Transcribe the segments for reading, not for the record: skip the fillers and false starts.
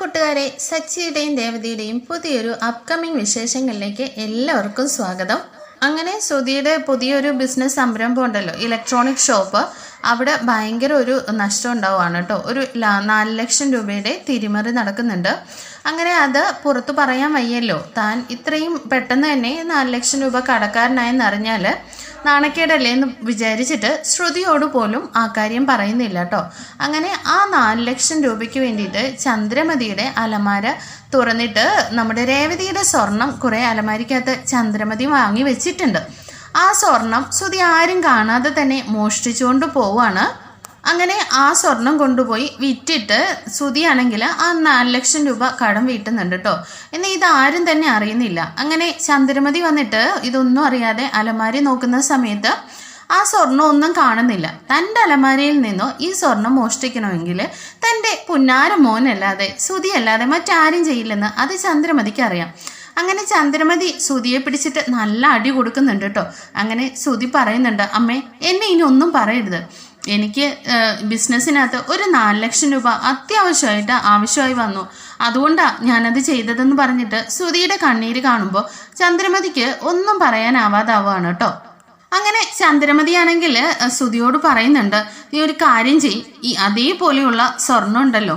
കൂട്ടുകാരെ, സച്ചിയുടെയും രേവതിയുടെയും പുതിയൊരു അപ്കമിങ് വിശേഷങ്ങളിലേക്ക് എല്ലാവർക്കും സ്വാഗതം. അങ്ങനെ ശ്രുതിയുടെ പുതിയൊരു ബിസിനസ് സംരംഭം ഉണ്ടല്ലോ, ഇലക്ട്രോണിക് ഷോപ്പ്. അവിടെ ഭയങ്കര ഒരു നഷ്ടം ഉണ്ടാവുകയാണ് കേട്ടോ. ഒരു 4 ലക്ഷം രൂപയുടെ തിരിമറി നടക്കുന്നുണ്ട്. അങ്ങനെ അത് പുറത്തു പറയാൻ വയ്യല്ലോ. താൻ ഇത്രയും പെട്ടെന്ന് തന്നെ 4 ലക്ഷം രൂപ കടക്കാരനായെന്നറിഞ്ഞാൽ നാണക്കേടല്ലേ എന്ന് വിചാരിച്ചിട്ട് ശ്രുതിയോട് പോലും ആ കാര്യം പറയുന്നില്ല കേട്ടോ. അങ്ങനെ ആ 4 ലക്ഷം രൂപയ്ക്ക് വേണ്ടിയിട്ട് ചന്ദ്രമതിയുടെ അലമാര തുറന്നിട്ട് നമ്മുടെ രേവതിയുടെ സ്വർണം കുറേ അലമാരിക്കകത്ത് ചന്ദ്രമതി വാങ്ങി വെച്ചിട്ടുണ്ട്. ആ സ്വർണം ശ്രുതി ആരും കാണാതെ തന്നെ മോഷ്ടിച്ചുകൊണ്ട് പോവാണ്. അങ്ങനെ ആ സ്വർണം കൊണ്ടുപോയി വിറ്റിട്ട് ശ്രുതിയാണെങ്കിൽ ആ 4 ലക്ഷം രൂപ കടം വീട്ടുന്നുണ്ട് കേട്ടോ. എന്നാൽ ഇതാരും തന്നെ അറിയുന്നില്ല. അങ്ങനെ ചന്ദ്രമതി വന്നിട്ട് ഇതൊന്നും അറിയാതെ അലമാരി നോക്കുന്ന സമയത്ത് ആ സ്വർണം ഒന്നും കാണുന്നില്ല. തൻ്റെ അലമാരിയിൽ നിന്നോ ഈ സ്വർണം മോഷ്ടിക്കണമെങ്കിൽ തൻ്റെ പുന്നാര മോനല്ലാതെ ശ്രുതിയല്ലാതെ മറ്റാരും ചെയ്യില്ലെന്ന് അത് ചന്ദ്രമതിക്ക് അറിയാം. അങ്ങനെ ചന്ദ്രമതി ശ്രുതിയെ പിടിച്ചിട്ട് നല്ല അടി കൊടുക്കുന്നുണ്ട് കേട്ടോ. അങ്ങനെ ശ്രുതി പറയുന്നുണ്ട്, അമ്മേ എന്നെ ഇനി ഒന്നും പറയരുത്. എനിക്ക് ബിസിനസ്സിനകത്ത് ഒരു 4 ലക്ഷം രൂപ അത്യാവശ്യമായിട്ട് ആവശ്യമായി വന്നു, അതുകൊണ്ടാണ് ഞാനത് ചെയ്തതെന്ന് പറഞ്ഞിട്ട് ശ്രുതിയുടെ കണ്ണീര് കാണുമ്പോൾ ചന്ദ്രമതിക്ക് ഒന്നും പറയാനാവാതാവുകയാണ് കേട്ടോ. അങ്ങനെ ചന്ദ്രമതിയാണെങ്കിൽ ശ്രുതിയോട് പറയുന്നുണ്ട്, നീ ഒരു കാര്യം ചെയ്യ്, ഈ അതേപോലെയുള്ള സ്വർണ്ണം ഉണ്ടല്ലോ,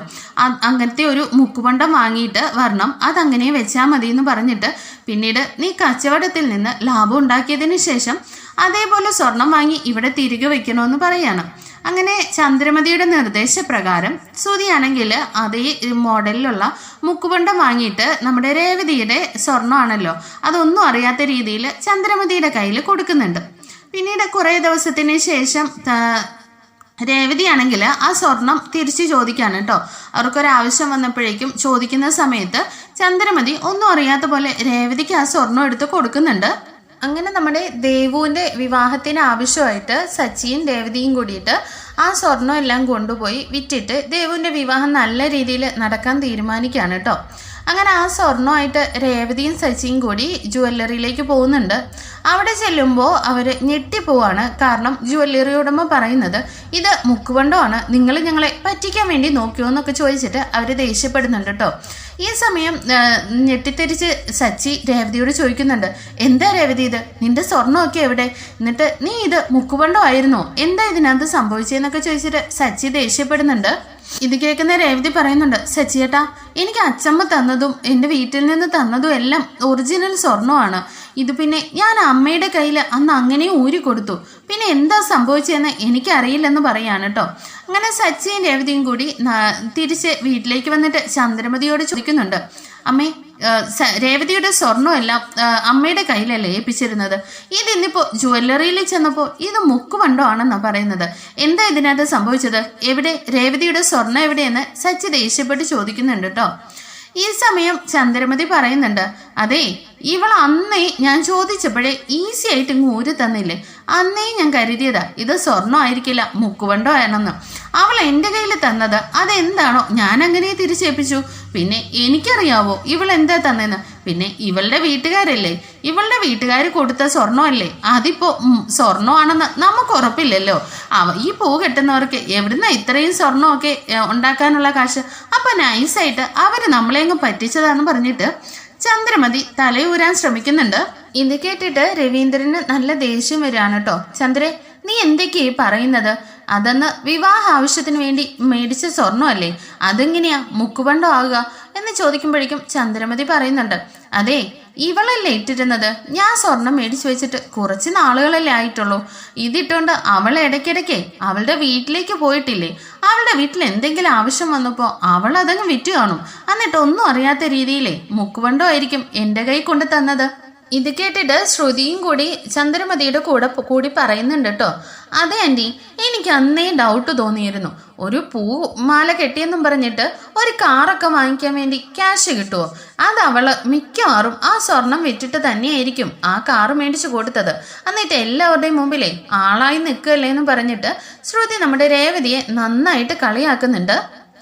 അങ്ങനത്തെ ഒരു മുക്കുപണ്ടം വാങ്ങിയിട്ട് വരണം, അതങ്ങനെ വെച്ചാൽ മതി എന്ന് പറഞ്ഞിട്ട് പിന്നീട് നീ കച്ചവടത്തിൽ നിന്ന് ലാഭം ഉണ്ടാക്കിയതിന് ശേഷം അതേപോലെ സ്വർണം വാങ്ങി ഇവിടെ തിരികെ വെക്കണമെന്ന് പറയാണ്. അങ്ങനെ ചന്ദ്രമതിയുടെ നിർദ്ദേശപ്രകാരം ശ്രുതിയാണെങ്കിൽ അതേ മോഡലിലുള്ള മുക്കുപണ്ടം വാങ്ങിയിട്ട് നമ്മുടെ രേവതിയുടെ സ്വർണ്ണമാണല്ലോ അതൊന്നും അറിയാത്ത രീതിയിൽ ചന്ദ്രമതിയുടെ കയ്യിൽ കൊടുക്കുന്നുണ്ട്. പിന്നീട് കുറേ ദിവസത്തിന് ശേഷം രേവതിയാണെങ്കിൽ ആ സ്വർണം തിരിച്ചു ചോദിക്കാണ് കേട്ടോ. അവർക്കൊരാവശ്യം വന്നപ്പോഴേക്കും ചോദിക്കുന്ന സമയത്ത് ചന്ദ്രമതി ഒന്നും അറിയാത്ത പോലെ രേവതിക്ക് ആ സ്വർണം എടുത്ത് കൊടുക്കുന്നുണ്ട്. അങ്ങനെ നമ്മുടെ ദേവുവിൻ്റെ വിവാഹത്തിന് ആവശ്യമായിട്ട് സച്ചിയും രേവതിയും കൂടിയിട്ട് ആ സ്വർണ്ണം എല്ലാം കൊണ്ടുപോയി വിറ്റിട്ട് ദേവുവിൻ്റെ വിവാഹം നല്ല രീതിയിൽ നടക്കാൻ തീരുമാനിക്കുകയാണ് കേട്ടോ. അങ്ങനെ ആ സ്വർണ്ണമായിട്ട് രേവതിയും സച്ചിയും കൂടി ജുവല്ലറിയിലേക്ക് പോകുന്നുണ്ട്. അവിടെ ചെല്ലുമ്പോൾ അവർ ഞെട്ടിപ്പോവാണ്. കാരണം ജുവല്ലറി ഉടമ പറയുന്നത് ഇത് മുക്കുപണ്ടമാണ്, നിങ്ങൾ ഞങ്ങളെ പറ്റിക്കാൻ വേണ്ടി നോക്കിയോ എന്നൊക്കെ ചോദിച്ചിട്ട് അവർ ദേഷ്യപ്പെടുന്നുണ്ട് കേട്ടോ. ഈ സമയം ഞെട്ടിത്തെരിച്ച് സച്ചി രേവതിയോട് ചോദിക്കുന്നുണ്ട്, എന്താ രേവതി ഇത്, നിന്റെ സ്വർണ്ണമൊക്കെ എവിടെ, എന്നിട്ട് നീ ഇത് മുക്കുപണ്ടമായിരുന്നോ, എന്താ ഇതിനകത്ത് സംഭവിച്ചതെന്നൊക്കെ ചോദിച്ചിട്ട് സച്ചി ദേഷ്യപ്പെടുന്നുണ്ട്. ഇത് കേൾക്കുന്ന രേവതി പറയുന്നുണ്ട്, സച്ചിയേട്ടാ എനിക്ക് അച്ചമ്മ തന്നതും എൻ്റെ വീട്ടിൽ നിന്ന് തന്നതും എല്ലാം ഒറിജിനൽ സ്വർണ്ണമാണ്. ഇത് പിന്നെ ഞാൻ അമ്മയുടെ കയ്യിൽ അന്ന് അങ്ങനെ ഊരി കൊടുത്തു, പിന്നെ എന്താ സംഭവിച്ചതെന്ന് എനിക്കറിയില്ലെന്ന് പറയാണ് കേട്ടോ. അങ്ങനെ സച്ചിയും രേവതിയും കൂടി തിരിച്ച് വീട്ടിലേക്ക് വന്നിട്ട് ചന്ദ്രമതിയോട് ചോദിക്കുന്നുണ്ട്, അമ്മേ രേവതിയുടെ സ്വർണ്ണമെല്ലാം അമ്മയുടെ കയ്യിലല്ലേ ഏൽപ്പിച്ചിരുന്നത്, ഇതിന്നിപ്പോൾ ജുവല്ലറിയിൽ ചെന്നപ്പോൾ ഇത് മുക്കുപണ്ടോ ആണെന്നാണ് പറയുന്നത്, എന്താ ഇതിനകത്ത് സംഭവിച്ചത്, എവിടെ രേവതിയുടെ സ്വർണ്ണം എവിടെയെന്ന് സച്ചി ദേഷ്യപ്പെട്ട് ചോദിക്കുന്നുണ്ട് കേട്ടോ. ഈ സമയം ചന്ദ്രമതി പറയുന്നുണ്ട്, അതെ ഇവൾ അന്നേ ഞാൻ ചോദിച്ചപ്പോഴേ ഈസി ആയിട്ട് ഇങ്ങ് ഊരി തന്നില്ലേ, അന്നേ ഞാൻ കരുതിയതാ ഇത് സ്വർണ്ണം ആയിരിക്കില്ല മുക്കുപണ്ടോ ആണെന്ന്. അവൾ എൻ്റെ കയ്യിൽ തന്നത് അതെന്താണോ ഞാൻ അങ്ങനെ തിരിച്ചേൽപ്പിച്ചു. പിന്നെ എനിക്കറിയാവോ ഇവൾ എന്താ തന്നെന്ന്, പിന്നെ ഇവളുടെ വീട്ടുകാരല്ലേ, ഇവളുടെ വീട്ടുകാർ കൊടുത്ത സ്വർണ്ണമല്ലേ, അതിപ്പോ സ്വർണ്ണമാണെന്ന് നമുക്ക് ഉറപ്പില്ലല്ലോ. ഈ പൂ കെട്ടുന്നവർക്ക് എവിടുന്ന ഇത്രയും സ്വർണ്ണമൊക്കെ ഉണ്ടാക്കാനുള്ള കാശ്, അപ്പൊ നൈസായിട്ട് അവര് നമ്മളെങ്ങും പറ്റിച്ചതാന്ന് പറഞ്ഞിട്ട് ചന്ദ്രമതി തലയൂരാൻ ശ്രമിക്കുന്നുണ്ട്. ഇത് കേട്ടിട്ട് രവീന്ദ്രന് നല്ല ദേഷ്യം വരികയാണ് കേട്ടോ. ചന്ദ്രേ നീ എന്തൊക്കെയാ പറയുന്നത്, അതന്ന് വിവാഹ ആവശ്യത്തിന് വേണ്ടി മേടിച്ച സ്വർണ്ണമല്ലേ, അതെങ്ങനെയാ മുക്കുപണ്ടം ആകുക എന്ന് ചോദിക്കുമ്പോഴേക്കും ചന്ദ്രമതി പറയുന്നുണ്ട്, അതെ ഇവളല്ലേ ഇട്ടിരുന്നത്, ഞാൻ സ്വർണം മേടിച്ചു വെച്ചിട്ട് കുറച്ച് നാളുകളല്ലേ ആയിട്ടുള്ളൂ, ഇതിട്ടുകൊണ്ട് അവൾ ഇടയ്ക്കിടയ്ക്ക് അവളുടെ വീട്ടിലേക്ക് പോയിട്ടില്ലേ, അവളുടെ വീട്ടിൽ എന്തെങ്കിലും ആവശ്യം വന്നപ്പോൾ അവൾ അതങ്ങ് വിറ്റു കാണും, എന്നിട്ട് ഒന്നും അറിയാത്ത രീതിയിലേ മുക്കുപണ്ടം ആയിരിക്കും എൻ്റെ കൈ കൊണ്ട് തന്നത്. ഇത് കേട്ടിട്ട് ശ്രുതിയും കൂടി ചന്ദ്രമതിയുടെ കൂടി പറയുന്നുണ്ട് കേട്ടോ. അതെ ആൻറ്റി, എനിക്ക് അന്നേ ഡൗട്ട് തോന്നിയിരുന്നു, ഒരു പൂമാല കെട്ടിയെന്നും പറഞ്ഞിട്ട് ഒരു കാറൊക്കെ വാങ്ങിക്കാൻ വേണ്ടി ക്യാഷ് കിട്ടുമോ, അത് അവള് മിക്കവാറും ആ സ്വർണം വിറ്റിട്ട് തന്നെയായിരിക്കും ആ കാറ് മേടിച്ചു കൊടുത്തത്, എന്നിട്ട് എല്ലാവരുടെയും മുമ്പിലേ ആളായി നിൽക്കുകയല്ലേ എന്ന് പറഞ്ഞിട്ട് ശ്രുതി നമ്മുടെ രേവതിയെ നന്നായിട്ട് കളിയാക്കുന്നുണ്ട്.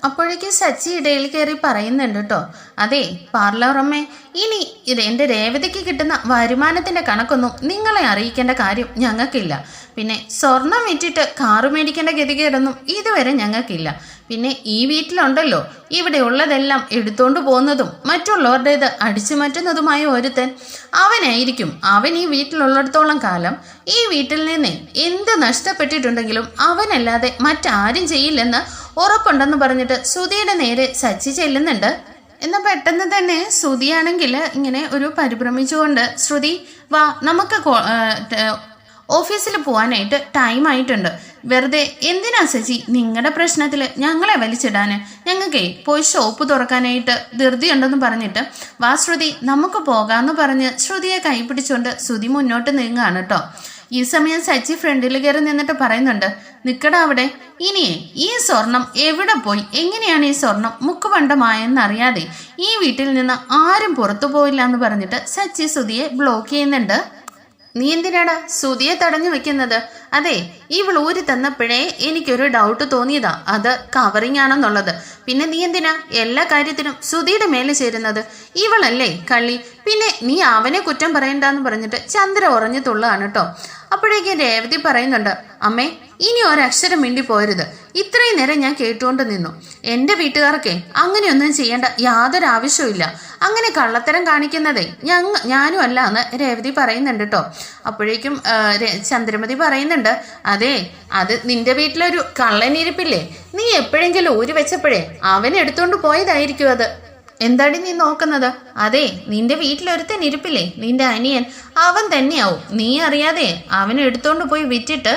അപ്പോഴേക്ക് സച്ചി ഇടയിൽ കയറി പറയുന്നുണ്ട് കേട്ടോ. അതെ പാർലറമ്മേ, ഇനി ഇത് എൻ്റെ രേവതിക്ക് കിട്ടുന്ന വരുമാനത്തിൻ്റെ കണക്കൊന്നും നിങ്ങളെ അറിയിക്കേണ്ട കാര്യം ഞങ്ങൾക്കില്ല. പിന്നെ സ്വർണം വിറ്റിട്ട് കാറ് മേടിക്കേണ്ട ഗതികേടൊന്നും ഇതുവരെ ഞങ്ങൾക്കില്ല. പിന്നെ ഈ വീട്ടിലുണ്ടല്ലോ ഇവിടെ ഉള്ളതെല്ലാം എടുത്തോണ്ട് പോകുന്നതും മറ്റുള്ളവരുടേത് അടിച്ചു മാറ്റുന്നതുമായ ഒരുത്തൻ അവനായിരിക്കും. അവൻ ഈ വീട്ടിലുള്ളിടത്തോളം കാലം ഈ വീട്ടിൽ നിന്ന് എന്ത് നഷ്ടപ്പെട്ടിട്ടുണ്ടെങ്കിലും അവനല്ലാതെ മറ്റാരും ചെയ്യില്ലെന്ന് ഉറപ്പുണ്ടെന്ന് പറഞ്ഞിട്ട് ശ്രുതിയുടെ നേരെ സച്ചി ചെല്ലുന്നുണ്ട്. എന്നാൽ പെട്ടെന്ന് തന്നെ ശ്രുതിയാണെങ്കിൽ ഇങ്ങനെ ഒരു പരിഭ്രമിച്ചുകൊണ്ട്, ശ്രുതി വാ നമുക്ക് ഓഫീസിൽ പോകാനായിട്ട് ടൈം ആയിട്ടുണ്ട്. വെറുതെ എന്തിനാ സച്ചി നിങ്ങളുടെ പ്രശ്നത്തിൽ ഞങ്ങളെ വലിച്ചിടാന്? ഞങ്ങൾക്കേ പോയി ഷോപ്പ് തുറക്കാനായിട്ട് ധൃതിയുണ്ടെന്ന് പറഞ്ഞിട്ട് വാ ശ്രുതി നമുക്ക് പോകാമെന്ന് പറഞ്ഞ് ശ്രുതിയെ കൈപിടിച്ചുകൊണ്ട് ശ്രുതി മുന്നോട്ട് നീങ്ങുകയാണ് കേട്ടോ. ഈ സമയം സച്ചി ഫ്രണ്ടിൽ കയറി നിന്നിട്ട് പറയുന്നുണ്ട്, നിക്കടാ അവിടെ. ഇനിയേ ഈ സ്വർണം എവിടെ പോയി, എങ്ങനെയാണ് ഈ സ്വർണം മുക്കുപണ്ടമായെന്നറിയാതെ ഈ വീട്ടിൽ നിന്ന് ആരും പുറത്തു പോയില്ല എന്ന് പറഞ്ഞിട്ട് സച്ചി ശ്രുതിയെ ബ്ലോക്ക് ചെയ്യുന്നുണ്ട്. നീ എന്തിനാടാ ശ്രുതിയെ തടഞ്ഞു വെക്കുന്നത്? അതെ, ഇവൾ ഊരി തന്നപ്പോഴേ എനിക്കൊരു ഡൗട്ട് തോന്നിയതാ, അത് കവറിങ് ആണെന്നുള്ളത്. പിന്നെ നീ എന്തിനാ എല്ലാ കാര്യത്തിനും ശ്രുതിയുടെ മേലെ ചേരുന്നത്? ഇവളല്ലേ കള്ളി. പിന്നെ നീ അവനെ കുറ്റം പറയണ്ടെന്ന് പറഞ്ഞിട്ട് ചന്ദ്ര ഉറഞ്ഞു തുള്ളാണ് കേട്ടോ. അപ്പോഴേക്കും രേവതി പറയുന്നുണ്ട്, അമ്മേ ഇനി ഒരക്ഷരം മിണ്ടി പോരുത്. ഇത്രയും നേരം ഞാൻ കേട്ടുകൊണ്ട് നിന്നു. എൻ്റെ വീട്ടുകാർക്കേ അങ്ങനെയൊന്നും ചെയ്യേണ്ട യാതൊരു ആവശ്യമില്ല. അങ്ങനെ കള്ളത്തരം കാണിക്കുന്നതേ ഞാനും അല്ല എന്ന് രേവതി പറയുന്നുണ്ട് കേട്ടോ. അപ്പോഴേക്കും ചന്ദ്രമതി പറയുന്നുണ്ട്, അതെ അത് നിന്റെ വീട്ടിലൊരു കള്ളനിരിപ്പില്ലേ, നീ എപ്പോഴെങ്കിലും ഊരി വെച്ചപ്പോഴേ അവൻ എടുത്തോണ്ട് പോയതായിരിക്കും അത്. എന്താടി നീ നോക്കുന്നത്? അതെ നിന്റെ വീട്ടിലൊരുത്തൻ ഇരിപ്പില്ലേ, നിന്റെ അനിയൻ, അവൻ തന്നെയാവും. നീ അറിയാതെ അവൻ എടുത്തോണ്ട് പോയി വിറ്റിട്ട്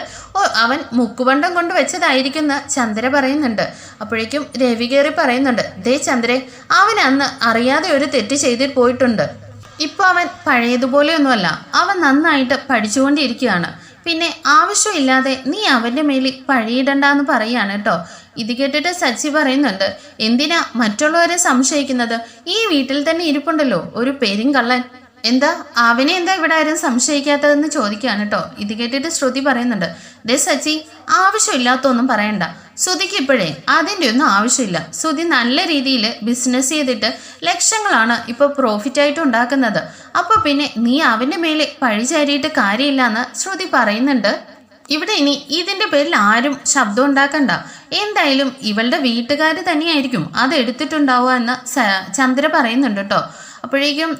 അവൻ മുക്കുപണ്ടം കൊണ്ട് വെച്ചതായിരിക്കുന്ന ചന്ദ്ര പറയുന്നുണ്ട്. അപ്പോഴേക്കും രവി കയറി പറയുന്നുണ്ട്, ദേ ചന്ദ്രേ, അവൻ അന്ന് അറിയാതെ ഒരു തെറ്റ് ചെയ്തിട്ട് പോയിട്ടുണ്ട്. ഇപ്പൊ അവൻ പഴയതുപോലെയൊന്നുമല്ല, അവൻ നന്നായിട്ട് പഠിച്ചുകൊണ്ടിരിക്കുകയാണ്. പിന്നെ ആവശ്യമില്ലാതെ നീ അവൻ്റെ മേലിൽ പഴിയിടണ്ടെന്ന് പറയാണ് കേട്ടോ. ഇത് കേട്ടിട്ട് സച്ചി പറയുന്നുണ്ട്, എന്തിനാ മറ്റുള്ളവരെ സംശയിക്കുന്നത്? ഈ വീട്ടിൽ തന്നെ ഇരിപ്പുണ്ടല്ലോ ഒരു പെരുങ്കള്ളൻ. എന്താ അവനെ എന്താ ഇവിടെ ആരും സംശയിക്കാത്തതെന്ന് ചോദിക്കുകയാണ് കേട്ടോ. ഇത് കേട്ടിട്ട് ശ്രുതി പറയുന്നുണ്ട്, ദേ സച്ചി ആവശ്യമില്ലാത്തൊന്നും പറയണ്ട. ശ്രുതിക്ക് ഇപ്പോഴേ അതിൻ്റെ ഒന്നും ആവശ്യമില്ല. ശ്രുതി നല്ല രീതിയിൽ ബിസിനസ് ചെയ്തിട്ട് ലക്ഷങ്ങളാണ് ഇപ്പോൾ പ്രോഫിറ്റായിട്ട് ഉണ്ടാക്കുന്നത്. അപ്പോൾ പിന്നെ നീ അവൻ്റെ മേലെ പഴിചാരിയിട്ട് കാര്യമില്ല എന്ന് ശ്രുതി പറയുന്നുണ്ട്. ഇവിടെ ഇനി ഇതിൻ്റെ പേരിൽ ആരും ശബ്ദം ഉണ്ടാക്കണ്ട. എന്തായാലും ഇവളുടെ വീട്ടുകാർ തന്നെയായിരിക്കും അത് എടുത്തിട്ടുണ്ടാവുക എന്ന് ചന്ദ്ര പറയുന്നുണ്ട് കേട്ടോ. അപ്പോഴേക്കും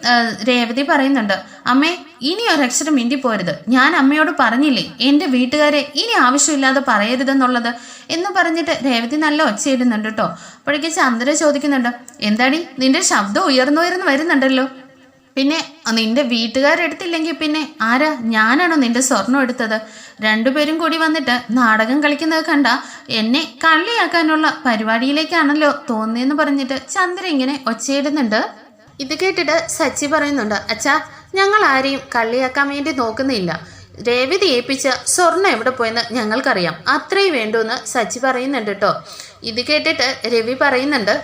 രേവതി പറയുന്നുണ്ട്, അമ്മേ ഇനി ഒരക്ഷരം മിണ്ടി പോരുത്. ഞാൻ അമ്മയോട് പറഞ്ഞില്ലേ എൻ്റെ വീട്ടുകാരെ ഇനി ആവശ്യമില്ലാതെ പറയരുതെന്നുള്ളത് എന്ന് പറഞ്ഞിട്ട് രേവതി നല്ല ഒച്ചയിടുന്നുണ്ട് കേട്ടോ. അപ്പോഴേക്കും ചന്ദ്ര ചോദിക്കുന്നുണ്ട്, എന്താടി നിന്റെ ശബ്ദം ഉയർന്നു വരുന്നുണ്ടല്ലോ. പിന്നെ നിന്റെ വീട്ടുകാരെടുത്തില്ലെങ്കിൽ പിന്നെ ആരാ? ഞാനാണോ നിന്റെ സ്വർണം എടുത്തത്? രണ്ടുപേരും കൂടി വന്നിട്ട് നാടകം കളിക്കുന്നത് കണ്ട എന്നെ കള്ളിയാക്കാനുള്ള പരിപാടിയിലേക്കാണല്ലോ തോന്നിയെന്ന് പറഞ്ഞിട്ട് ചന്ദ്ര ഇങ്ങനെ ഒച്ചയിടുന്നുണ്ട്. ഇത് കേട്ടിട്ട് സച്ചി പറയുന്നുണ്ട്, അച്ഛാ ഞങ്ങൾ ആരെയും കള്ളിയാക്കാൻ വേണ്ടി നോക്കുന്നില്ല. രേവതി ഏൽപ്പിച്ച സ്വർണം എവിടെ പോയെന്ന് ഞങ്ങൾക്കറിയാം, അത്രയും വേണ്ടുമെന്ന് സച്ചി പറയുന്നുണ്ട് കേട്ടോ. ഇത് കേട്ടിട്ട് രവി പറയുന്നുണ്ട്,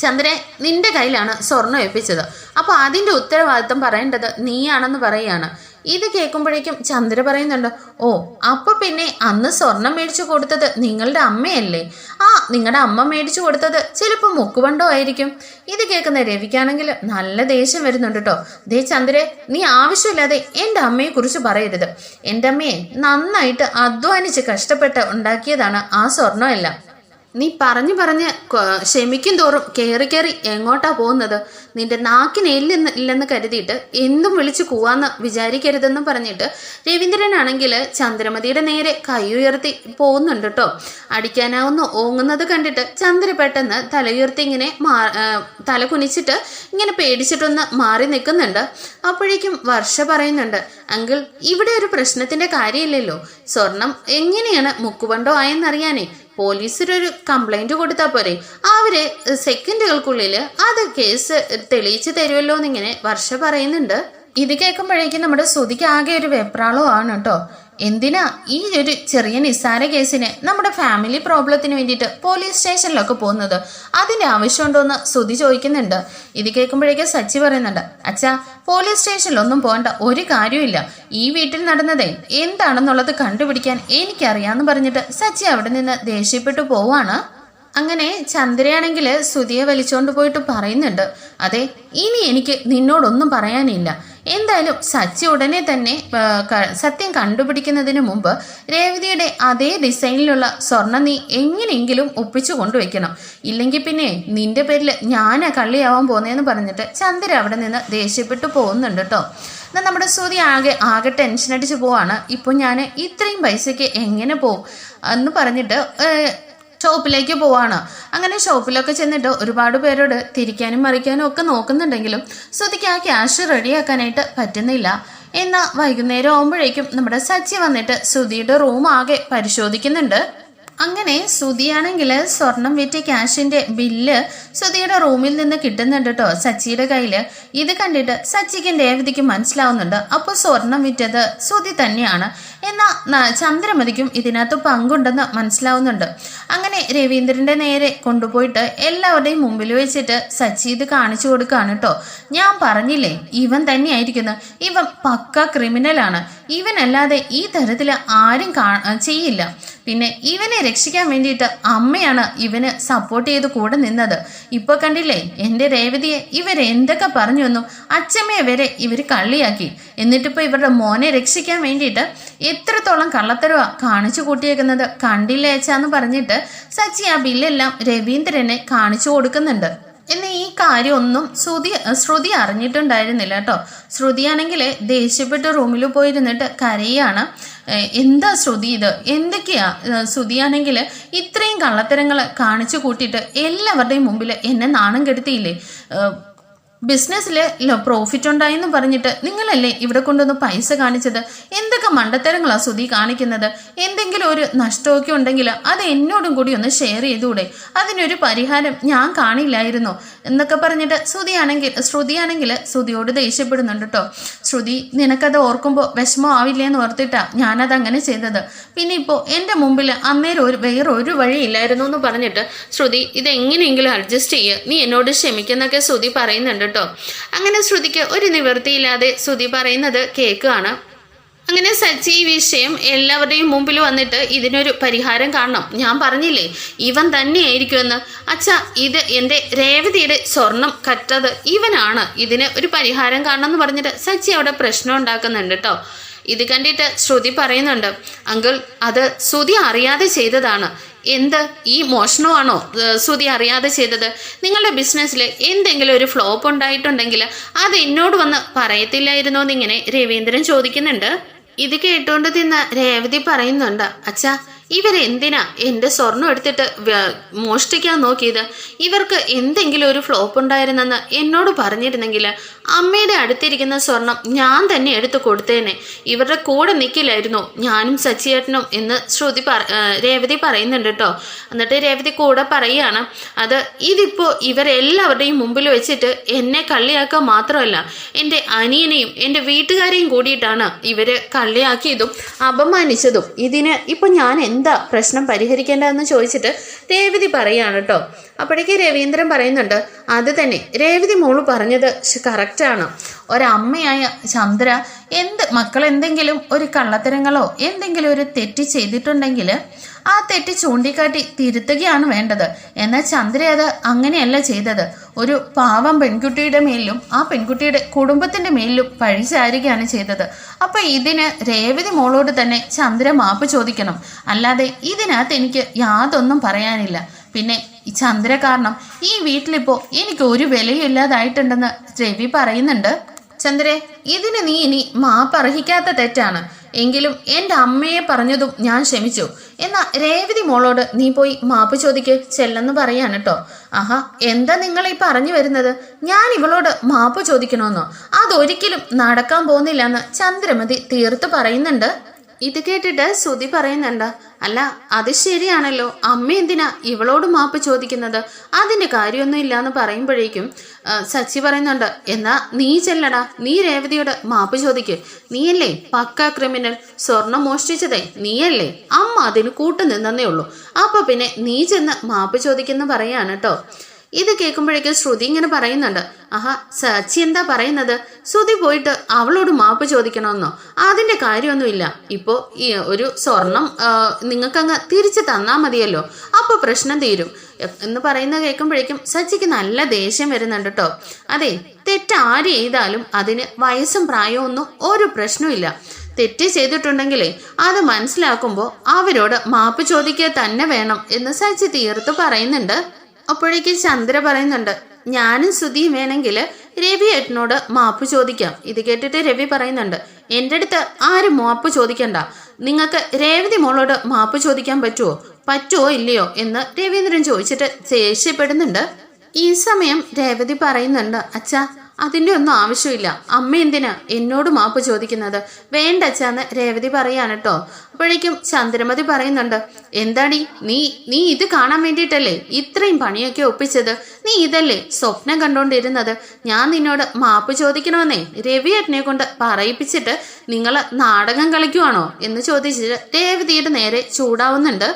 ചന്ദ്രൻ നിന്റെ കയ്യിലാണ് സ്വർണം ഏൽപ്പിച്ചത്, അപ്പോൾ അതിൻ്റെ ഉത്തരവാദിത്വം പറയേണ്ടത് നീയാണെന്ന് പറയുകയാണ്. ഇത് കേൾക്കുമ്പോഴേക്കും ചന്ദ്ര പറയുന്നുണ്ട്, ഓ അപ്പോൾ പിന്നെ അന്ന് സ്വർണം മേടിച്ചു കൊടുത്തത് നിങ്ങളുടെ അമ്മയല്ലേ? ആ നിങ്ങളുടെ അമ്മ മേടിച്ചു കൊടുത്തത് ചിലപ്പോൾ മുക്കുപണ്ടോ ആയിരിക്കും. ഇത് കേൾക്കുന്ന രവിക്കാണെങ്കിൽ നല്ല ദേഷ്യം വരുന്നുണ്ട് കേട്ടോ. ദേ ചന്ദ്രേ, നീ ആവശ്യമില്ലാതെ എൻ്റെ അമ്മയെക്കുറിച്ച് പറയരുത്. എൻ്റെ അമ്മയെ നന്നായിട്ട് അധ്വാനിച്ച് കഷ്ടപ്പെട്ട് ഉണ്ടാക്കിയതാണ് ആ സ്വർണ്ണമെല്ലാം. നീ പറഞ്ഞ് ക്ഷമിക്കും തോറും കയറി എങ്ങോട്ടാ പോകുന്നത്? നിന്റെ നാക്കിന് ഇല്ലെന്ന് കരുതിയിട്ട് എന്തും വിളിച്ചു കൂവാന്ന് വിചാരിക്കരുതെന്ന് പറഞ്ഞിട്ട് രവീന്ദ്രനാണെങ്കിൽ ചന്ദ്രമതിയുടെ നേരെ കൈ ഉയർത്തി പോകുന്നുണ്ട് കേട്ടോ. അടിക്കാനാവുന്ന ഓങ്ങുന്നത് കണ്ടിട്ട് ചന്ദ്ര പെട്ടെന്ന് തലയുയർത്തി ഇങ്ങനെ തല കുനിച്ചിട്ട് ഇങ്ങനെ പേടിച്ചിട്ടൊന്ന് മാറി നിൽക്കുന്നുണ്ട്. അപ്പോഴേക്കും വർഷ പറയുന്നുണ്ട്, അങ്കിൾ ഇവിടെ ഒരു പ്രശ്നത്തിന്റെ കാര്യമില്ലല്ലോ. സ്വർണം എങ്ങനെയാണ് മുക്കുപണ്ടോ ആയെന്നറിയാനേ പോലീസിലൊരു കംപ്ലൈന്റ് കൊടുത്താൽ പോരെ, അവര് സെക്കൻഡുകൾക്കുള്ളിൽ അത് കേസ് തെളിയിച്ച് തരുമല്ലോ എന്നിങ്ങനെ വർഷ പറയുന്നുണ്ട്. ഇത് കേൾക്കുമ്പോഴേക്കും നമ്മുടെ ശ്രുതിക്ക് ആകെ ഒരു വെപ്രാളമാണ് കേട്ടോ. എന്തിനാ ഈ ഒരു ചെറിയ നിസ്സാര കേസിന് നമ്മുടെ ഫാമിലി പ്രോബ്ലത്തിന് വേണ്ടിയിട്ട് പോലീസ് സ്റ്റേഷനിലൊക്കെ പോകുന്നത്? അതിൻ്റെ ആവശ്യമുണ്ടോയെന്ന് ശ്രുതി ചോദിക്കുന്നുണ്ട്. ഇത് കേൾക്കുമ്പോഴേക്കും സച്ചി പറയുന്നുണ്ട്, അച്ഛാ പോലീസ് സ്റ്റേഷനിലൊന്നും പോകേണ്ട ഒരു കാര്യമില്ല. ഈ വീട്ടിൽ നടന്നതേ എന്താണെന്നുള്ളത് കണ്ടുപിടിക്കാൻ എനിക്കറിയാമെന്ന് പറഞ്ഞിട്ട് സച്ചി അവിടെ നിന്ന് ദേഷ്യപ്പെട്ടു പോവാണ്. അങ്ങനെ ചന്ദ്രയാണെങ്കിൽ സുധിയെ വലിച്ചോണ്ട് പോയിട്ട് പറയുന്നുണ്ട്, അതെ ഇനി എനിക്ക് നിന്നോടൊന്നും പറയാനില്ല. എന്തായാലും സച്ചി ഉടനെ തന്നെ സത്യം കണ്ടുപിടിക്കുന്നതിന് മുമ്പ് രേവതിയുടെ അതേ ഡിസൈനിലുള്ള സ്വർണം നീ എങ്ങനെയെങ്കിലും ഒപ്പിച്ചു കൊണ്ടുവയ്ക്കണം. ഇല്ലെങ്കിൽ പിന്നെ നിന്റെ പേരിൽ ഞാനാ കള്ളിയാവാൻ പോകുന്നതെന്ന് പറഞ്ഞിട്ട് ചന്ദ്ര അവിടെ നിന്ന് ദേഷ്യപ്പെട്ടു പോകുന്നുണ്ട് കേട്ടോ. എന്നാൽ നമ്മുടെ സുധി ആകെ ടെൻഷൻ അടിച്ച് പോവാണ്. ഇപ്പോൾ ഞാൻ ഇത്രയും പൈസയ്ക്ക് എങ്ങനെ പോവും എന്ന് പറഞ്ഞിട്ട് ഷോപ്പിലേക്ക് പോവാണ്. അങ്ങനെ ഷോപ്പിലൊക്കെ ചെന്നിട്ട് ഒരുപാട് പേരോട് തിരിക്കാനും മറിക്കാനും ഒക്കെ നോക്കുന്നുണ്ടെങ്കിലും സുധിക്ക് ആ ക്യാഷ് റെഡിയാക്കാനായിട്ട് പറ്റുന്നില്ല. എന്നാൽ വൈകുന്നേരം ആകുമ്പോഴേക്കും നമ്മുടെ സച്ചി വന്നിട്ട് സുധിയുടെ റൂം ആകെ പരിശോധിക്കുന്നുണ്ട്. അങ്ങനെ സുധിയാണെങ്കിൽ സ്വർണം വിറ്റ് ക്യാഷിന്റെ ബില്ല് സുധിയുടെ റൂമിൽ നിന്ന് കിട്ടുന്നുണ്ട് കേട്ടോ സച്ചിയുടെ കയ്യിൽ. ഇത് കണ്ടിട്ട് സച്ചിക്കും രേവതിക്കും മനസ്സിലാവുന്നുണ്ട്, അപ്പോൾ സ്വർണം വിറ്റത് സുധി തന്നെയാണ്. എന്നാൽ ചന്ദ്രമതിക്കും ഇതിനകത്ത് പങ്കുണ്ടെന്ന് മനസ്സിലാവുന്നുണ്ട്. അങ്ങനെ രവീന്ദ്രന്റെ നേരെ കൊണ്ടുപോയിട്ട് എല്ലാവരുടെയും മുമ്പിൽ വെച്ചിട്ട് സച്ചി ഇത് കാണിച്ചു കൊടുക്കുകയാണ് കേട്ടോ. ഞാൻ പറഞ്ഞില്ലേ ഇവൻ തന്നെയായിരിക്കുന്നു, ഇവൻ പക്ക ക്രിമിനലാണ്, ഇവനല്ലാതെ ഈ തരത്തിൽ ആരും ചെയ്യില്ല. പിന്നെ ഇവനെ രക്ഷിക്കാൻ വേണ്ടിയിട്ട് അമ്മയാണ് ഇവന് സപ്പോർട്ട് ചെയ്ത് കൂടെ നിന്നത്. ഇപ്പൊ കണ്ടില്ലേ എൻ്റെ രേവതിയെ ഇവരെന്തൊക്കെ പറഞ്ഞു വന്നു, അച്ഛമ്മയെ വരെ ഇവർ കള്ളിയാക്കി. എന്നിട്ടിപ്പോ ഇവരുടെ മോനെ രക്ഷിക്കാൻ വേണ്ടിയിട്ട് എത്രത്തോളം കള്ളത്തരവാ കാണിച്ചു കൂട്ടിയേക്കുന്നത് കണ്ടില്ലേ അച്ഛാന്ന് പറഞ്ഞിട്ട് സച്ചി ആ ബില്ലെല്ലാം രവീന്ദ്രനെ കാണിച്ചു കൊടുക്കുന്നുണ്ട്. എന്നാൽ ഈ കാര്യമൊന്നും ശ്രുതി അറിഞ്ഞിട്ടുണ്ടായിരുന്നില്ല കേട്ടോ. ശ്രുതിയാണെങ്കിൽ ദേഷ്യപ്പെട്ട് റൂമിൽ പോയിരുന്നിട്ട് കരയാണ്. എന്താ ശ്രുതി ഇത്, എന്തൊക്കെയാ? ശ്രുതിയാണെങ്കിൽ ഇത്രയും കള്ളത്തരങ്ങൾ കാണിച്ചു കൂട്ടിയിട്ട് എല്ലാവരുടെയും മുമ്പിൽ എന്നെ നാണം കെടുത്തിയില്ലേ? ബിസിനസ്സിൽ പ്രോഫിറ്റ് ഉണ്ടായെന്ന് പറഞ്ഞിട്ട് നിങ്ങളല്ലേ ഇവിടെ കൊണ്ടുവന്ന് പൈസ കാണിച്ചത്? എന്തൊക്കെ മണ്ടത്തരങ്ങളാ ശ്രുതി കാണിക്കുന്നത്? എന്തെങ്കിലും ഒരു നഷ്ടമൊക്കെ ഉണ്ടെങ്കിൽ അത് എന്നോടും കൂടി ഒന്ന് ഷെയർ ചെയ്തുകൂടെ? അതിനൊരു പരിഹാരം ഞാൻ കാണില്ലായിരുന്നോ എന്നൊക്കെ പറഞ്ഞിട്ട് ശ്രുതിയാണെങ്കിൽ ശ്രുതിയോട് ദേഷ്യപ്പെടുന്നുണ്ട് കേട്ടോ. ശ്രുതി നിനക്കത് ഓർക്കുമ്പോൾ വിഷമം ആവില്ലേ എന്ന് ഓർത്തിട്ടാ ഞാനത് അങ്ങനെ ചെയ്തത്. പിന്നെ ഇപ്പോൾ എൻ്റെ മുമ്പിൽ അന്നേരം വേറൊരു വഴിയില്ലായിരുന്നു എന്ന് പറഞ്ഞിട്ട് ശ്രുതി ഇതെങ്ങനെയെങ്കിലും അഡ്ജസ്റ്റ് ചെയ്യുക, നീ എന്നോട് ക്ഷമിക്കുന്നൊക്കെ ശ്രുതി പറയുന്നുണ്ട്. അങ്ങനെ ശ്രുതിക്ക് ഒരു നിവൃത്തിയില്ലാതെ ശ്രുതി പറയുന്നത് കേൾക്കുകയാണ്. അങ്ങനെ സച്ചി ഈ വിഷയം എല്ലാവരുടെയും മുമ്പിൽ വന്നിട്ട് ഇതിനൊരു പരിഹാരം കാണണം, ഞാൻ പറഞ്ഞില്ലേ ഇവൻ തന്നെയായിരിക്കുമെന്ന്. അച്ഛാ ഇത് എൻ്റെ രേവതിയുടെ സ്വർണം കറ്റത് ഇവനാണ്, ഇതിന് ഒരു പരിഹാരം കാണണം എന്ന് പറഞ്ഞിട്ട് സച്ചി അവിടെ പ്രശ്നം ഉണ്ടാക്കുന്നുണ്ട് കേട്ടോ. ഇത് കണ്ടിട്ട് ശ്രുതി പറയുന്നുണ്ട്, അങ്കിൾ അത് ശ്രുതി അറിയാതെ ചെയ്തതാണ്. എന്ത് ഈ മോഷണമാണോ ശ്രുതി അറിയാതെ ചെയ്തത്? നിങ്ങളുടെ ബിസിനസ്സിൽ എന്തെങ്കിലും ഒരു ഫ്ലോപ്പ് ഉണ്ടായിട്ടുണ്ടെങ്കിൽ അത് എന്നോട് വന്ന് പറയത്തില്ലായിരുന്നോ എന്നിങ്ങനെ രവീന്ദ്രൻ ചോദിക്കുന്നുണ്ട്. ഇത് കേട്ടുകൊണ്ട് തിന്ന രേവതി പറയുന്നുണ്ട്, അച്ഛാ ഇവരെന്തിനാ എൻ്റെ സ്വർണം എടുത്തിട്ട് മോഷ്ടിക്കാൻ നോക്കിയത്? ഇവർക്ക് എന്തെങ്കിലും ഒരു ഫ്ലോപ്പ് ഉണ്ടായിരുന്നെന്ന് എന്നോട് പറഞ്ഞിരുന്നെങ്കിൽ അമ്മയുടെ അടുത്തിരിക്കുന്ന സ്വർണം ഞാൻ തന്നെ എടുത്തു കൊടുത്തേനെ, ഇവരുടെ കൂടെ നിൽക്കില്ലായിരുന്നു ഞാനും സച്ചിയേട്ടനും എന്ന് രേവതി പറയുന്നുണ്ട് കേട്ടോ. എന്നിട്ട് രേവതി കൂടെ പറയുകയാണ്, അത് ഇതിപ്പോൾ ഇവരെല്ലാവരുടെയും മുമ്പിൽ വെച്ചിട്ട് എന്നെ കള്ളിയാക്കാൻ മാത്രമല്ല എൻ്റെ അനിയനെയും എൻ്റെ വീട്ടുകാരെയും കൂടിയിട്ടാണ് ഇവര് കള്ളിയാക്കിയതും അപമാനിച്ചതും. ഇതിന് ഇപ്പൊ ഞാൻ എന്താ പ്രശ്നം പരിഹരിക്കേണ്ടതെന്ന് ചോദിച്ചിട്ട് രേവതി പറയാണ് കേട്ടോ. അപ്പോഴേക്ക് രവീന്ദ്രൻ പറയുന്നുണ്ട്, അത് തന്നെ രേവതി മോള് പറഞ്ഞത് കറക്റ്റാണ്. ഒരമ്മയായ ചന്ദ്ര മക്കൾ എന്തെങ്കിലും ഒരു കള്ളത്തരങ്ങളോ എന്തെങ്കിലും ഒരു തെറ്റ് ചെയ്തിട്ടുണ്ടെങ്കിൽ ആ തെറ്റ് ചൂണ്ടിക്കാട്ടി തിരുത്തുകയാണ് വേണ്ടത്. എന്നാൽ ചന്ദ്ര അത് അങ്ങനെയല്ല ചെയ്തത്. ഒരു പാവം പെൺകുട്ടിയുടെ മേലിലും ആ പെൺകുട്ടിയുടെ കുടുംബത്തിന്റെ മേലിലും പഴിചാരുകയാണ് ചെയ്തത്. അപ്പൊ ഇതിന് രേവതി മോളോട് തന്നെ ചന്ദ്ര മാപ്പ് ചോദിക്കണം, അല്ലാതെ ഇതിനകത്ത് എനിക്ക് യാതൊന്നും പറയാനില്ല. പിന്നെ ചന്ദ്ര കാരണം ഈ വീട്ടിലിപ്പോ എനിക്ക് ഒരു വിലയില്ലാതായിട്ടുണ്ടെന്ന് രവി പറയുന്നുണ്ട്. ചന്ദ്രേ ഇതിന് നീ ഇനി മാപ്പ് അർഹിക്കാത്ത തെറ്റാണ്, എങ്കിലും എൻ്റെ അമ്മയെ പറഞ്ഞതും ഞാൻ ക്ഷമിച്ചു. എന്നാൽ രേവതി മോളോട് നീ പോയി മാപ്പ് ചോദിക്ക് ചെല്ലെന്ന് പറയാണ് കേട്ടോ. ആഹാ എന്താ നിങ്ങൾ ഈ പറഞ്ഞു വരുന്നത്? ഞാൻ ഇവളോട് മാപ്പ് ചോദിക്കണമെന്നോ? അതൊരിക്കലും നടക്കാൻ പോകുന്നില്ല എന്ന് ചന്ദ്രമതി തീർത്ത് പറയുന്നുണ്ട്. ഇത് കേട്ടിട്ട് ശ്രുതി പറയുന്നുണ്ട്, അല്ല അത് ശരിയാണല്ലോ, അമ്മ എന്തിനാ ഇവളോട് മാപ്പ് ചോദിക്കുന്നത്? അതിൻ്റെ കാര്യമൊന്നും ഇല്ലാന്ന് പറയുമ്പോഴേക്കും സച്ചി പറയുന്നുണ്ട്, എന്നാ നീ ചെല്ലടാ, നീ രേവതിയോട് മാപ്പ് ചോദിക്ക്. നീയല്ലേ പക്ക ക്രിമിനൽ, സ്വർണം മോഷ്ടിച്ചതേ നീയല്ലേ, അമ്മ അതിന് കൂട്ടു നിന്നേ ഉള്ളൂ, അപ്പൊ പിന്നെ നീ ചെന്ന് മാപ്പ് ചോദിക്കുന്ന പറയാണ് കേട്ടോ. ഇത് കേൾക്കുമ്പോഴേക്കും ശ്രുതി ഇങ്ങനെ പറയുന്നുണ്ട്, ആഹാ സച്ചി എന്താ പറയുന്നത്, ശ്രുതി പോയിട്ട് അവളോട് മാപ്പ് ചോദിക്കണമെന്നോ? അതിന്റെ കാര്യമൊന്നുമില്ല. ഇപ്പോ ഈ ഒരു സ്വർണം നിങ്ങൾക്കങ്ങ് തിരിച്ചു തന്നാ മതിയല്ലോ, അപ്പൊ പ്രശ്നം തീരും എന്ന് പറയുന്നത് കേൾക്കുമ്പോഴേക്കും സച്ചിക്ക് നല്ല ദേഷ്യം വരുന്നുണ്ട് കേട്ടോ. അതെ, തെറ്റ് ആര് ചെയ്താലും അതിന് വയസ്സും പ്രായവും ഒന്നും ഒരു പ്രശ്നമില്ല. തെറ്റ് ചെയ്തിട്ടുണ്ടെങ്കിലേ അത് മനസ്സിലാക്കുമ്പോൾ അവരോട് മാപ്പ് ചോദിക്കുക തന്നെ വേണം എന്ന് സച്ചി തീർത്ത് പറയുന്നുണ്ട്. അപ്പോഴേക്കും ചന്ദ്ര പറയുന്നുണ്ട്, ഞാനും ശ്രുതിയും വേണമെങ്കിൽ രവി ഏട്ടനോട് മാപ്പ് ചോദിക്കാം. ഇത് കേട്ടിട്ട് രവി പറയുന്നുണ്ട്, എൻ്റെ അടുത്ത് ആരും മാപ്പ് ചോദിക്കണ്ട, നിങ്ങൾക്ക് രേവതി മോളോട് മാപ്പ് ചോദിക്കാൻ പറ്റുമോ ഇല്ലയോ എന്ന് രവീന്ദ്രൻ ചോദിച്ചിട്ട് ദേഷ്യപ്പെടുന്നുണ്ട്. ഈ സമയം രേവതി പറയുന്നുണ്ട്, അച്ഛാ അതിൻ്റെ ഒന്നും ആവശ്യമില്ല, അമ്മ എന്തിനാ എന്നോട് മാപ്പ് ചോദിക്കുന്നത്, വേണ്ട അച്ഛാന്ന് രേവതി പറയാണ് കേട്ടോ. അപ്പോഴേക്കും ചന്ദ്രമതി പറയുന്നുണ്ട്, എന്താടി നീ ഇത് കാണാൻ വേണ്ടിയിട്ടല്ലേ ഇത്രയും പണിയൊക്കെ ഒപ്പിച്ചത്, നീ ഇതല്ലേ സ്വപ്നം കണ്ടോണ്ടിരുന്നത്, ഞാൻ നിന്നോട് മാപ്പ് ചോദിക്കണമെന്നേ രവിയേട്ടനെ കൊണ്ട് പറയിപ്പിച്ചിട്ട് നിങ്ങൾ നാടകം കളിക്കുവാണോ എന്ന് ചോദിച്ചിട്ട് രേവതിയുടെ നേരെ ചൂടാവുന്നുണ്ട്.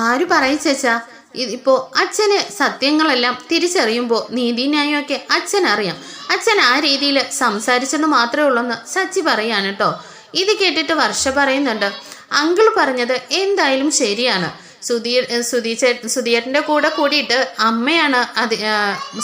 ആര് പറയിച്ചാ, ഇപ്പോ അച്ഛന് സത്യങ്ങളെല്ലാം തിരിച്ചറിയുമ്പോൾ നീതിന്യായമൊക്കെ അച്ഛനറിയാം, അച്ഛൻ ആ രീതിയിൽ സംസാരിച്ചെന്ന് മാത്രമേ ഉള്ളൂന്ന് സച്ചി പറയാണ് കേട്ടോ. ഇത് കേട്ടിട്ട് വർഷ പറയുന്നുണ്ട്, അങ്കിൾ പറഞ്ഞത് എന്തായാലും ശരിയാണ്, സുധീയേട്ടൻ്റെ കൂടെ കൂടിയിട്ട് അമ്മയാണ്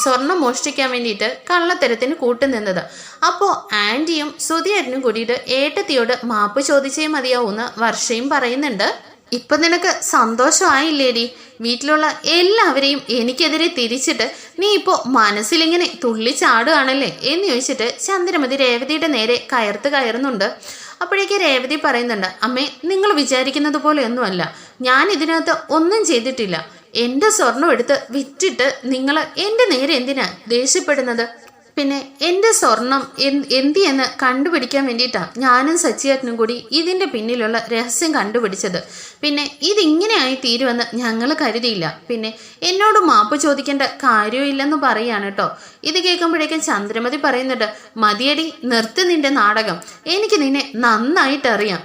സ്വർണം മോഷ്ടിക്കാൻ വേണ്ടിയിട്ട് കള്ളത്തരത്തിന് കൂട്ടുനിന്നത്. അപ്പോൾ ആൻറ്റിയും സുധീയേട്ടനും കൂടിയിട്ട് ഏട്ടത്തിയോട് മാപ്പ് ചോദിച്ചേ മതിയാവൂന്ന് വർഷയും പറയുന്നുണ്ട്. ഇപ്പൊ നിനക്ക് സന്തോഷമായില്ലേടി, വീട്ടിലുള്ള എല്ലാവരെയും എനിക്കെതിരെ തിരിച്ചിട്ട് നീ ഇപ്പോ മനസ്സിലിങ്ങനെ തുള്ളിച്ചാടുകയാണല്ലേ എന്ന് ചോദിച്ചിട്ട് ചന്ദ്രമതി രേവതിയുടെ നേരെ കയറുന്നുണ്ട്. അപ്പോഴേക്ക് രേവതി പറയുന്നുണ്ട്, അമ്മേ നിങ്ങൾ വിചാരിക്കുന്നത് പോലെയൊന്നുമല്ല, ഞാൻ ഇതിനകത്ത് ഒന്നും ചെയ്തിട്ടില്ല, എൻ്റെ സ്വർണം എടുത്ത് വിറ്റിട്ട് നിങ്ങൾ എൻ്റെ നേരെ എന്തിനാ ദേഷ്യപ്പെടുന്നത്, പിന്നെ എൻ്റെ സ്വർണം എന്തിയെന്ന് കണ്ടുപിടിക്കാൻ വേണ്ടിയിട്ടാണ് ഞാനും സച്ചിയേട്ടനും കൂടി ഇതിൻ്റെ പിന്നിലുള്ള രഹസ്യം കണ്ടുപിടിച്ചത്, പിന്നെ ഇതിങ്ങനെയായി തീരുമെന്ന് ഞങ്ങൾ കരുതിയില്ല, പിന്നെ എന്നോട് മാപ്പ് ചോദിക്കേണ്ട കാര്യമില്ലെന്ന് പറയാണ് കേട്ടോ. ഇത് കേൾക്കുമ്പോഴേക്കും ചന്ദ്രമതി പറയുന്നുണ്ട്, മതിയടി നിർത്തി നിന്റെ നാടകം, എനിക്ക് നിന്നെ നന്നായിട്ടറിയാം,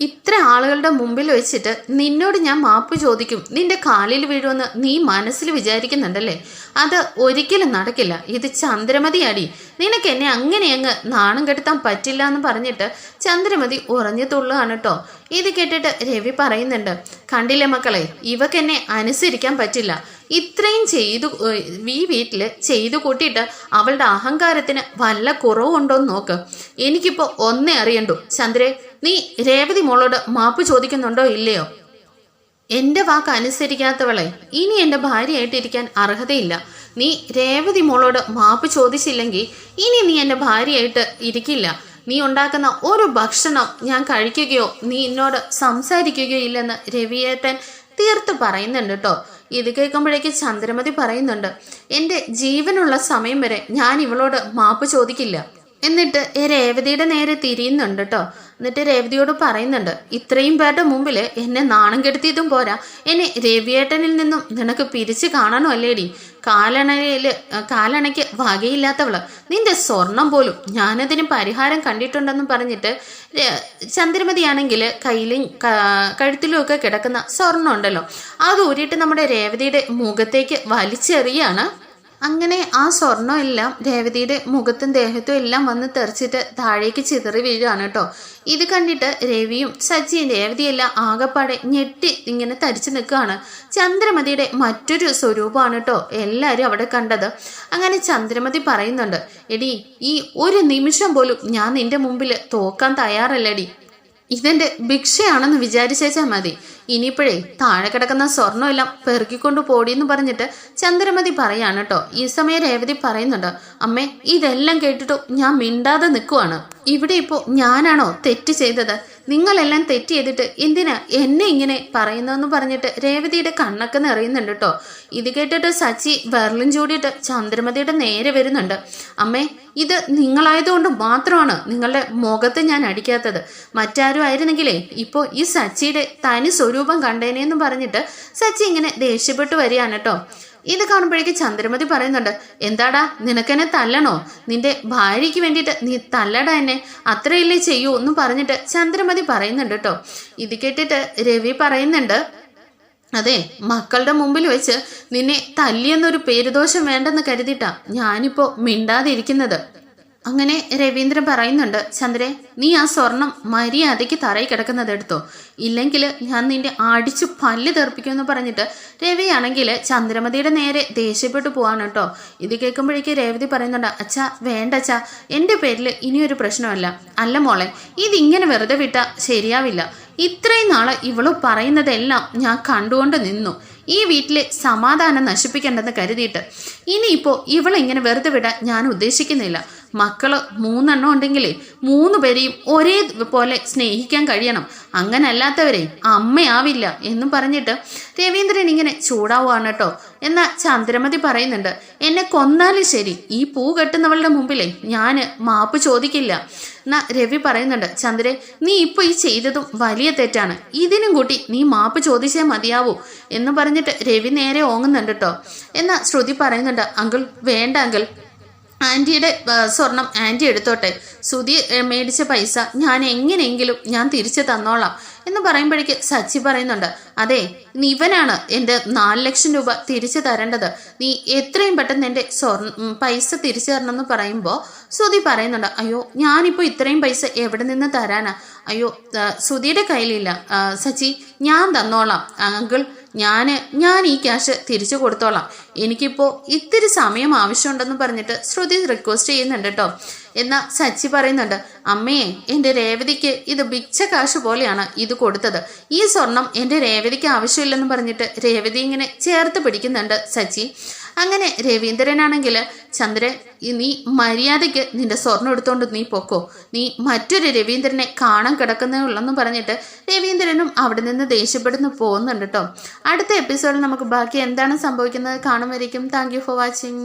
ഇത്ര ആളുകളുടെ മുമ്പിൽ വെച്ചിട്ട് നിന്നോട് ഞാൻ മാപ്പ് ചോദിക്കും, നിന്റെ കാലിൽ വീഴുമെന്ന് നീ മനസ്സിൽ വിചാരിക്കുന്നുണ്ടല്ലേ, അത് ഒരിക്കലും നടക്കില്ല, ഇത് ചന്ദ്രമതിയാടി, നിനക്ക് എന്നെ അങ്ങനെ അങ്ങ് നാണം കെടുത്താൻ പറ്റില്ല എന്ന് പറഞ്ഞിട്ട് ചന്ദ്രമതി ഉറഞ്ഞു തുള്ളുകയാണ് കേട്ടോ. ഇത് കേട്ടിട്ട് രവി പറയുന്നുണ്ട്, കണ്ടില്ലേ മക്കളെ, ഇവക്കെന്നെ അനുസരിക്കാൻ പറ്റില്ല, ഇത്രയും ഈ വീട്ടിൽ ചെയ്തു കൂട്ടിയിട്ട് അവളുടെ അഹങ്കാരത്തിന് വല്ല കുറവുണ്ടോന്ന് നോക്ക്, എനിക്കിപ്പോ ഒന്നേ അറിയണ്ടു, ചന്ദ്രേ നീ രേവതി മോളോട് മാപ്പ് ചോദിക്കുന്നുണ്ടോ ഇല്ലയോ? എൻ്റെ വാക്ക് അനുസരിക്കാത്തവളെ ഇനി എൻ്റെ ഭാര്യയായിട്ടിരിക്കാൻ അർഹതയില്ല, നീ രേവതി മോളോട് മാപ്പ് ചോദിച്ചില്ലെങ്കിൽ ഇനി നീ എൻ്റെ ഭാര്യയായിട്ട് ഇരിക്കില്ല, നീ ഉണ്ടാക്കുന്ന ഒരു ഭക്ഷണം ഞാൻ കഴിക്കുകയോ നീ എന്നോട് സംസാരിക്കുകയോ ഇല്ലെന്ന് രവിയേട്ടൻ തീർത്ത് പറയുന്നുണ്ട് കേട്ടോ. ഇത് കേൾക്കുമ്പോഴേക്ക് ചന്ദ്രമതി പറയുന്നുണ്ട്, എൻ്റെ ജീവനുള്ള സമയം വരെ ഞാൻ ഇവളോട് മാപ്പ് ചോദിക്കില്ല. എന്നിട്ട് രേവതിയുടെ നേരെ തിരിയുന്നുണ്ട് കേട്ടോ. എന്നിട്ട് രേവതിയോട് പറയുന്നുണ്ട്, ഇത്രയും പേരുടെ മുമ്പിൽ എന്നെ നാണം കെടുത്തിയതും പോരാ, എന്നെ രവിയേട്ടനിൽ നിന്നും നിനക്ക് പിരിച്ച് കാണണോ അല്ലേടി, കാലണയ്ക്ക് വകയില്ലാത്തവള്, നിന്റെ സ്വർണം പോലും ഞാനതിന് പരിഹാരം കണ്ടിട്ടുണ്ടെന്നും പറഞ്ഞിട്ട് ചന്ദ്രമതിയാണെങ്കിൽ കയ്യിലും കഴുത്തിലും ഒക്കെ കിടക്കുന്ന സ്വർണം ഉണ്ടല്ലോ അത് ഊരിയിട്ട് നമ്മുടെ രേവതിയുടെ മുഖത്തേക്ക് വലിച്ചെറിയാണ്. അങ്ങനെ ആ സ്വർണം എല്ലാം രേവതിയുടെ മുഖത്തും ദേഹത്തും എല്ലാം വന്ന് തെറിച്ചിട്ട് താഴേക്ക് ചിതറി വീഴുകയാണ് കേട്ടോ. ഇത് കണ്ടിട്ട് രവിയും സച്ചിയും രേവതിയെല്ലാം ആകെപ്പാടെ ഞെട്ടി ഇങ്ങനെ തരിച്ചു നിൽക്കുകയാണ്. ചന്ദ്രമതിയുടെ മറ്റൊരു സ്വരൂപമാണ് കേട്ടോ എല്ലാവരും അവിടെ കണ്ടത്. അങ്ങനെ ചന്ദ്രമതി പറയുന്നുണ്ട്, എടി ഈ ഒരു നിമിഷം പോലും ഞാൻ നിന്റെ മുമ്പിൽ തോക്കാൻ തയ്യാറല്ലടി, ഇതെന്റെ ഭിക്ഷയാണെന്ന് വിചാരിച്ചേച്ചാൽ മതി, ഇനിയിപ്പോഴേ താഴെ കിടക്കുന്ന സ്വർണ്ണമെല്ലാം പെറുക്കിക്കൊണ്ട് പോടിയെന്ന് പറഞ്ഞിട്ട് ചന്ദ്രമതി പറയാണ് കേട്ടോ. ഈ സമയം രേവതി പറയുന്നുണ്ട്, അമ്മേ ഇതെല്ലാം കേട്ടിട്ടും ഞാൻ മിണ്ടാതെ നിൽക്കുവാണ്, ഇവിടെ ഇപ്പോൾ ഞാനാണോ തെറ്റ് ചെയ്തത്, നിങ്ങളെല്ലാം തെറ്റ് ചെയ്തിട്ട് എന്തിനാ എന്നെ ഇങ്ങനെ പറയുന്നതെന്ന് പറഞ്ഞിട്ട് രേവതിയുടെ കണ്ണൊക്കെ നിറയുന്നുണ്ട് കേട്ടോ. ഇത് കേട്ടിട്ട് സച്ചി വെർലും ചൂടിയിട്ട് ചന്ദ്രമതിയുടെ നേരെ വരുന്നുണ്ട്. അമ്മേ ഇത് നിങ്ങളായതുകൊണ്ട് മാത്രമാണ് നിങ്ങളുടെ മുഖത്ത് ഞാൻ അടിക്കാത്തത്, മറ്റാരും ആയിരുന്നെങ്കിലേ ഇപ്പോൾ ഈ സച്ചിയുടെ തനി സ്വരൂപം കണ്ടേനെന്ന് പറഞ്ഞിട്ട് സച്ചി ഇങ്ങനെ ദേഷ്യപ്പെട്ടു വരികയാണ് കേട്ടോ. ഇത് കാണുമ്പോഴേക്ക് ചന്ദ്രമതി പറയുന്നുണ്ട്, എന്താടാ നിനക്കെന്നെ തല്ലണോ, നിന്റെ ഭാര്യയ്ക്ക് വേണ്ടിയിട്ട് നീ തല്ലടാ എന്നെ, അത്രയല്ലേ ചെയ്യൂ എന്ന് പറഞ്ഞിട്ട് ചന്ദ്രമതി പറയുന്നുണ്ട് കേട്ടോ. ഇത് കേട്ടിട്ട് രവി പറയുന്നുണ്ട്, അതെ, മക്കളുടെ മുമ്പിൽ വെച്ച് നിന്നെ തല്ലിയെന്നൊരു പേരുദോഷം വേണ്ടെന്ന് കരുതിയിട്ടാ ഞാനിപ്പോ മിണ്ടാതെ ഇരിക്കുന്നത്. അങ്ങനെ രവീന്ദ്രൻ പറയുന്നുണ്ട്, ചന്ദ്രേ, നീ ആ സ്വർണം മര്യാദയ്ക്ക് തറയിൽ കിടക്കുന്നത് എടുത്തോ, ഇല്ലെങ്കിൽ ഞാൻ നിന്റെ അടിച്ചു പല്ല് തെറിപ്പിക്കുമെന്ന് പറഞ്ഞിട്ട് രവിയാണെങ്കിൽ ചന്ദ്രമതിയുടെ നേരെ ദേഷ്യപ്പെട്ടു പോവാണ് കേട്ടോ. ഇത് കേൾക്കുമ്പോഴേക്ക് രേവതി പറയുന്നുണ്ട്, അച്ഛാ വേണ്ട അച്ഛാ, എൻ്റെ പേരിൽ ഇനിയൊരു പ്രശ്നമല്ല. അല്ല മോളെ, ഇതിങ്ങനെ വെറുതെ വിട്ടാൽ ശരിയാവില്ല. ഇത്രയും നാളെ ഇവള് പറയുന്നതെല്ലാം ഞാൻ കണ്ടുകൊണ്ട് നിന്നു. ഈ വീട്ടിലെ സമാധാനം നശിപ്പിക്കേണ്ടെന്ന് കരുതിയിട്ട് ഇനിയിപ്പോൾ ഇവളിങ്ങനെ വെറുതെ വിടാൻ ഞാൻ ഉദ്ദേശിക്കുന്നില്ല. മക്കള് 3 എണ്ണം ഉണ്ടെങ്കിലേ 3 പേരെയും ഒരേ പോലെ സ്നേഹിക്കാൻ കഴിയണം. അങ്ങനല്ലാത്തവരെ അമ്മയാവില്ല എന്നും പറഞ്ഞിട്ട് രവീന്ദ്രൻ ഇങ്ങനെ ചൂടാവുകയാണ് കേട്ടോ. എന്നാൽ ചന്ദ്രമതി പറയുന്നുണ്ട്, എന്നെ കൊന്നാലും ശരി ഈ പൂ കെട്ടുന്നവളുടെ മുമ്പിലേ ഞാൻ മാപ്പ് ചോദിക്കില്ല. എന്നാ രവി പറയുന്നുണ്ട്, ചന്ദ്രേ, നീ ഇപ്പോൾ ഈ ചെയ്തതും വലിയ തെറ്റാണ്. ഇതിനും കൂട്ടി നീ മാപ്പ് ചോദിച്ചേ മതിയാവൂ എന്ന് പറഞ്ഞിട്ട് രവി നേരെ ഓങ്ങുന്നുണ്ട് കേട്ടോ. എന്നാൽ ശ്രുതി പറയുന്നുണ്ട്, അങ്കിൾ വേണ്ട അങ്കിൾ, ആൻറ്റിയുടെ സ്വർണം ആൻറ്റി എടുത്തോട്ടെ. ശ്രുതി മേടിച്ച പൈസ ഞാൻ എങ്ങനെയെങ്കിലും ഞാൻ തിരിച്ചു തന്നോളാം എന്ന് പറയുമ്പോഴേക്ക് സച്ചി പറയുന്നുണ്ട്, അതെ, ഇവനാണ് എൻ്റെ 4 ലക്ഷം രൂപ തിരിച്ചു തരേണ്ടത്. നീ എത്രയും പെട്ടെന്ന് എൻ്റെ പൈസ തിരിച്ചു തരണം എന്ന് പറയുമ്പോൾ ശ്രുതി പറയുന്നുണ്ട്, അയ്യോ ഞാനിപ്പോൾ ഇത്രയും പൈസ എവിടെ നിന്ന് തരാനാ? അയ്യോ ശ്രുതിയുടെ കയ്യിലില്ല സച്ചി, ഞാൻ തന്നോളാം അങ്കിൾ, ഞാൻ ഈ ക്യാഷ് തിരിച്ചു കൊടുത്തോളാം. എനിക്കിപ്പോൾ ഇത്തിരി സമയം ആവശ്യമുണ്ടെന്ന് പറഞ്ഞിട്ട് ശ്രുതി റിക്വസ്റ്റ് ചെയ്യുന്നുണ്ട് കേട്ടോ. എന്നാൽ സച്ചി പറയുന്നുണ്ട്, അമ്മയെ, എൻ്റെ രേവതിക്ക് ഇത് ബിച്ച കാശ് പോലെയാണ് ഇത് കൊടുത്തത്. ഈ സ്വർണം എൻ്റെ രേവതിക്ക് ആവശ്യമില്ലെന്ന് പറഞ്ഞിട്ട് രേവതി ഇങ്ങനെ ചേർത്ത് പിടിക്കുന്നുണ്ട് സച്ചി. അങ്ങനെ രവീന്ദ്രനാണെങ്കിൽ, ചന്ദ്രൻ, നീ മര്യാദയ്ക്ക് നിന്റെ സ്വർണം എടുത്തോണ്ട് നീ പൊക്കോ, നീ മറ്റൊരു രവീന്ദ്രനെ കാണാൻ കിടക്കുന്നേ ഉള്ളെന്ന് പറഞ്ഞിട്ട് രവീന്ദ്രനും അവിടെ നിന്ന് ദേഷ്യപ്പെടുന്നു പോകുന്നുണ്ട് കേട്ടോ. അടുത്ത എപ്പിസോഡിൽ നമുക്ക് ബാക്കി എന്താണ് സംഭവിക്കുന്നത് കാണുമായിരിക്കും. Thank you for watching.